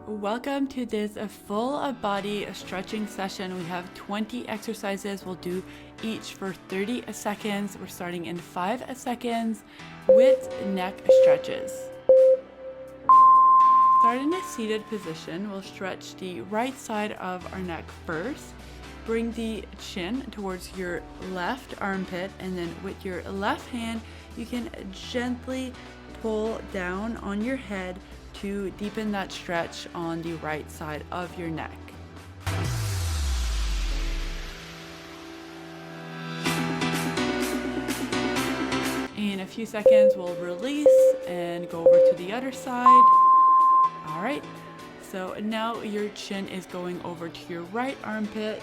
Welcome to this full body stretching session. We have 20 exercises. We'll do each for 30 seconds. We're starting in 5 seconds with neck stretches. Start in a seated position. We'll stretch the right side of our neck first. Bring the chin towards your left armpit, and then with your left hand, you can gently pull down on your head to deepen that stretch on the right side of your neck. In a few seconds, we'll release and go over to the other side. All right, so now your chin is going over to your right armpit,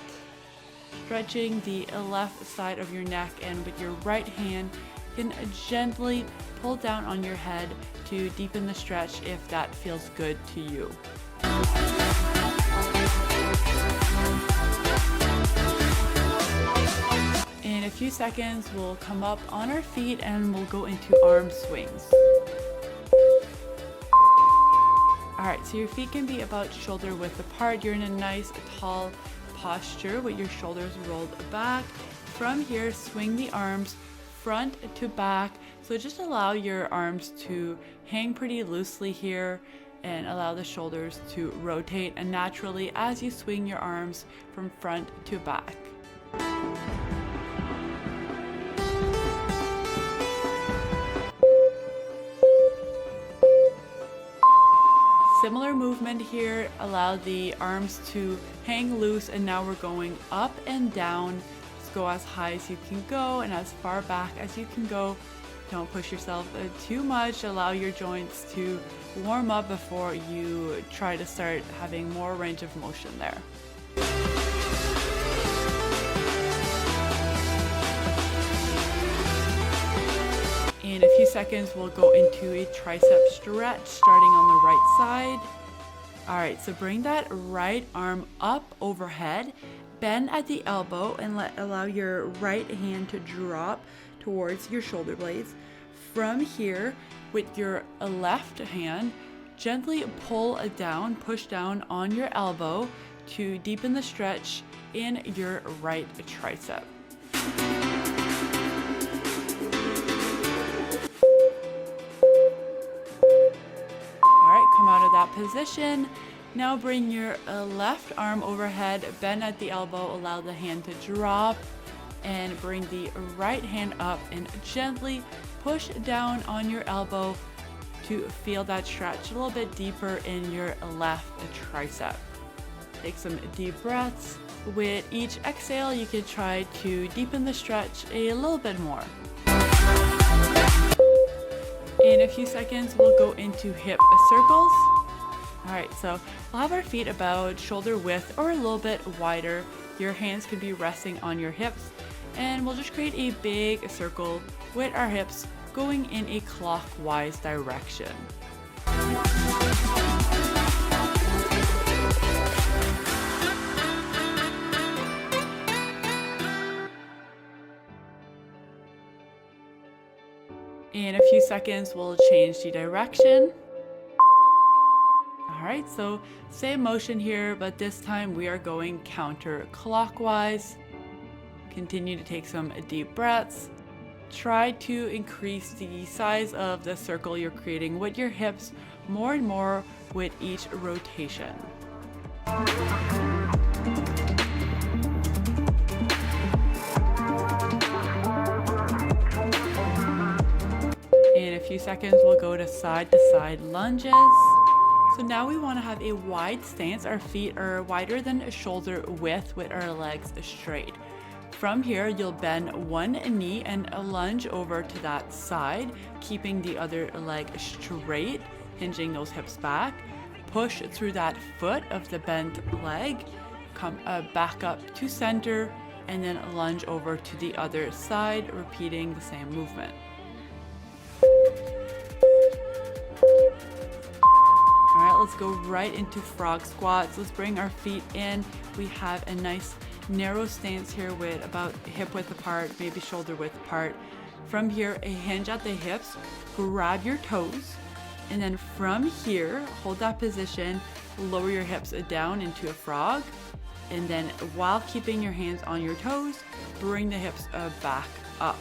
stretching the left side of your neck, and with your right hand, you can gently pull down on your head to deepen the stretch if that feels good to you. In a few seconds, we'll come up on our feet and we'll go into arm swings. All right, so your feet can be about shoulder width apart. You're in a nice tall posture with your shoulders rolled back. From here, swing the arms front to back. So just allow your arms to hang pretty loosely here and allow the shoulders to rotate and naturally as you swing your arms from front to back. Similar movement here, allow the arms to hang loose, and now we're going up and down. Just go as high as you can go and as far back as you can go. Don't push yourself too much. Allow your joints to warm up before you try to start having more range of motion there. In a few seconds, we'll go into a tricep stretch, starting on the right side. All right, so bring that right arm up overhead, bend at the elbow, and allow your right hand to drop towards your shoulder blades. From here, with your left hand, gently pull down, push down on your elbow to deepen the stretch in your right tricep. Come out of that position. Now bring your left arm overhead, bend at the elbow, allow the hand to drop, and bring the right hand up and gently push down on your elbow to feel that stretch a little bit deeper in your left tricep. Take some deep breaths. With each exhale, you can try to deepen the stretch a little bit more. In a few seconds, we'll go into hip circles. All right, so we'll have our feet about shoulder width or a little bit wider. Your hands can be resting on your hips, and we'll just create a big circle with our hips going in a clockwise direction. In a few seconds, we'll change the direction. All right, so same motion here, but this time we are going counterclockwise. Continue to take some deep breaths. Try to increase the size of the circle you're creating with your hips more and more with each rotation. In a few seconds, we'll go to side lunges. So now we want to have a wide stance. Our feet are wider than shoulder width with our legs straight. From here, you'll bend one knee and lunge over to that side, keeping the other leg straight, hinging those hips back. Push through that foot of the bent leg, come back up to center, and then lunge over to the other side, repeating the same movement. All right, let's go right into frog squats. Let's bring our feet in. We have a nice narrow stance here with about hip width apart, maybe shoulder width apart. From here, a hinge at the hips, grab your toes, and then from here, hold that position, lower your hips down into a frog. And then while keeping your hands on your toes, bring the hips back up.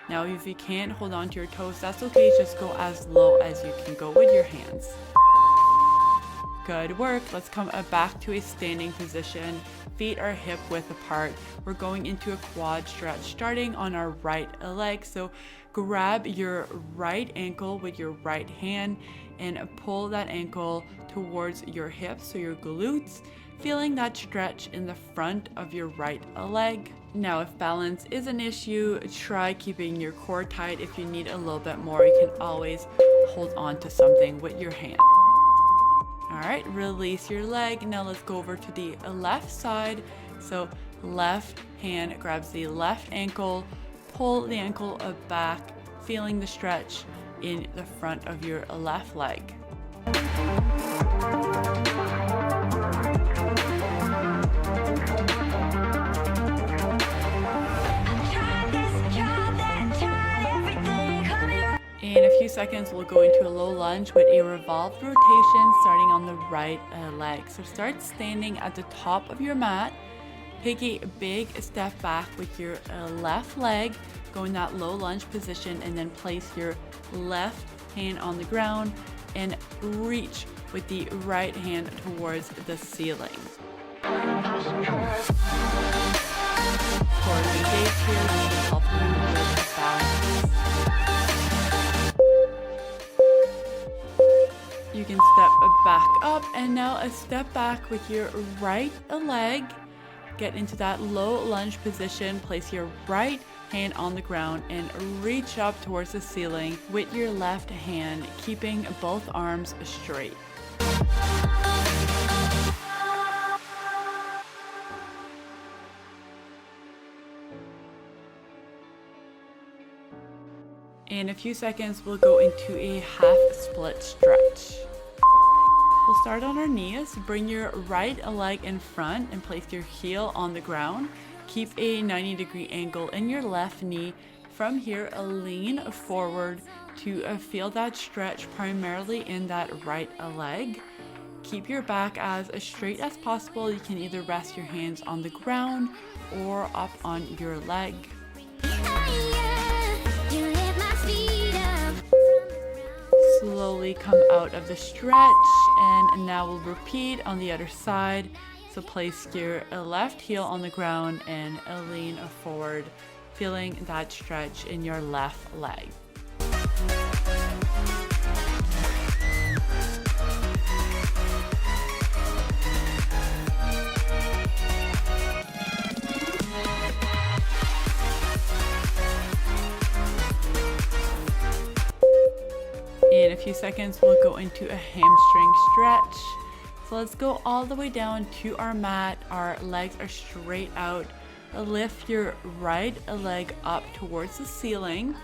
Now, if you can't hold on to your toes, that's okay. Just go as low as you can go with your hands. Good work. Let's come back to a standing position. Feet are hip width apart. We're going into a quad stretch starting on our right leg. So grab your right ankle with your right hand and pull that ankle towards your hips, so your glutes, feeling that stretch in the front of your right leg. Now, if balance is an issue, try keeping your core tight. If you need a little bit more, you can always hold on to something with your hand. All right, release your leg. Now let's go over to the left side. So left hand grabs the left ankle, pull the ankle back, feeling the stretch in the front of your left leg. In a few seconds, we'll go into a low lunge with a revolved rotation starting on the right leg. So start standing at the top of your mat. Take a big step back with your left leg, go in that low lunge position, and then place your left hand on the ground and reach with the right hand towards the ceiling. Core engage here to help you with balance. You can step back up, and now a step back with your right leg. Get into that low lunge position. Place your right hand on the ground and reach up towards the ceiling with your left hand, keeping both arms straight. In a few seconds, we'll go into a half split stretch. We'll start on our knees. Bring your right leg in front and place your heel on the ground. Keep a 90-degree angle in your left knee. From here, lean forward to feel that stretch primarily in that right leg. Keep your back as straight as possible. You can either rest your hands on the ground or up on your leg. Slowly come out of the stretch, and now we'll repeat on the other side. So place your left heel on the ground and lean forward, feeling that stretch in your left leg. In a few seconds, we'll go into a hamstring stretch. So let's go all the way down to our mat. Our legs are straight out. Lift your right leg up towards the ceiling.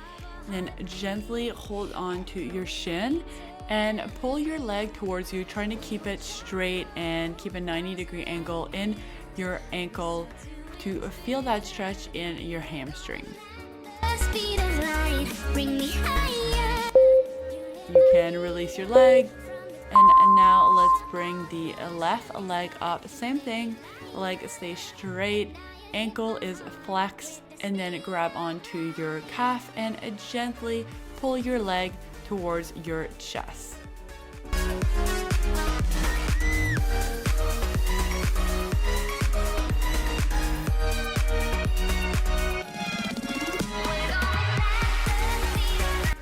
Then gently hold on to your shin and pull your leg towards you, trying to keep it straight and keep a 90-degree angle in your ankle to feel that stretch in your hamstring. You can release your leg, and now let's bring the left leg up. Same thing, leg stays straight, ankle is flexed, and then grab onto your calf and gently pull your leg towards your chest.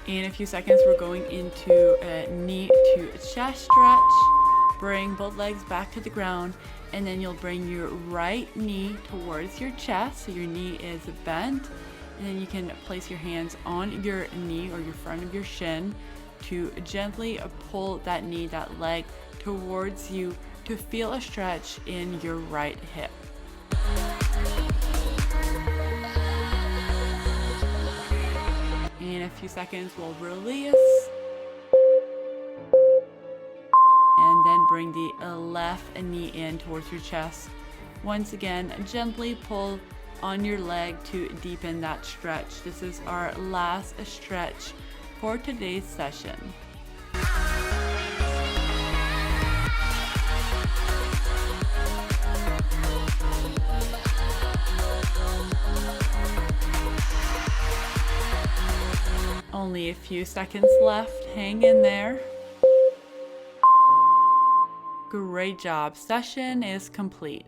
In a few seconds, we're going into a knee to chest stretch. Bring both legs back to the ground, and then you'll bring your right knee towards your chest, so your knee is bent. And then you can place your hands on your knee or your front of your shin to gently pull that knee, that leg towards you to feel a stretch in your right hip. In a few seconds, we'll release. And then bring the left knee in towards your chest. Once again, gently pull on your leg to deepen that stretch. This is our last stretch for today's session. Only a few seconds left. Hang in there. Great job. Session is complete.